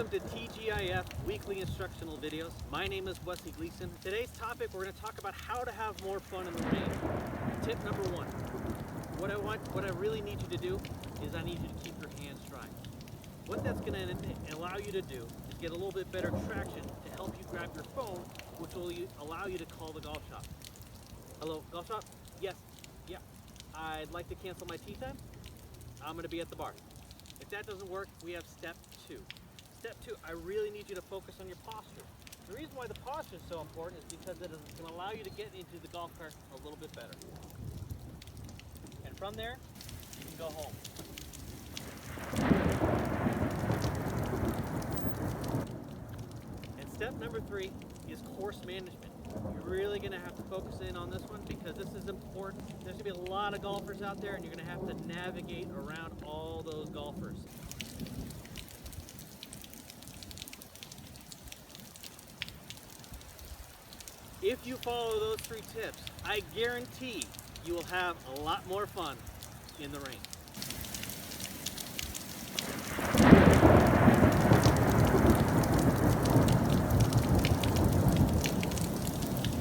Welcome to TGIF Weekly Instructional Videos. My name is Wesley Gleason. Today's topic, we're going to talk about how to have more fun in the rain. Tip number one, what I really need you to do is I need you to keep your hands dry. What that's going to allow you to do is get a little bit better traction to help you grab your phone, which will allow you to call the golf shop. Hello, golf shop? Yes. Yeah. I'd like to cancel my tee time. I'm going to be at the bar. If that doesn't work, we have step two. Step two, I really need you to focus on your posture. The reason why the posture is so important is because it is going to allow you to get into the golf cart a little bit better. And from there, you can go home. And step number three is course management. You're really going to have to focus in on this one because this is important. There's going to be a lot of golfers out there and you're going to have to navigate around all those golfers. If you follow those three tips, I guarantee you will have a lot more fun in the rain.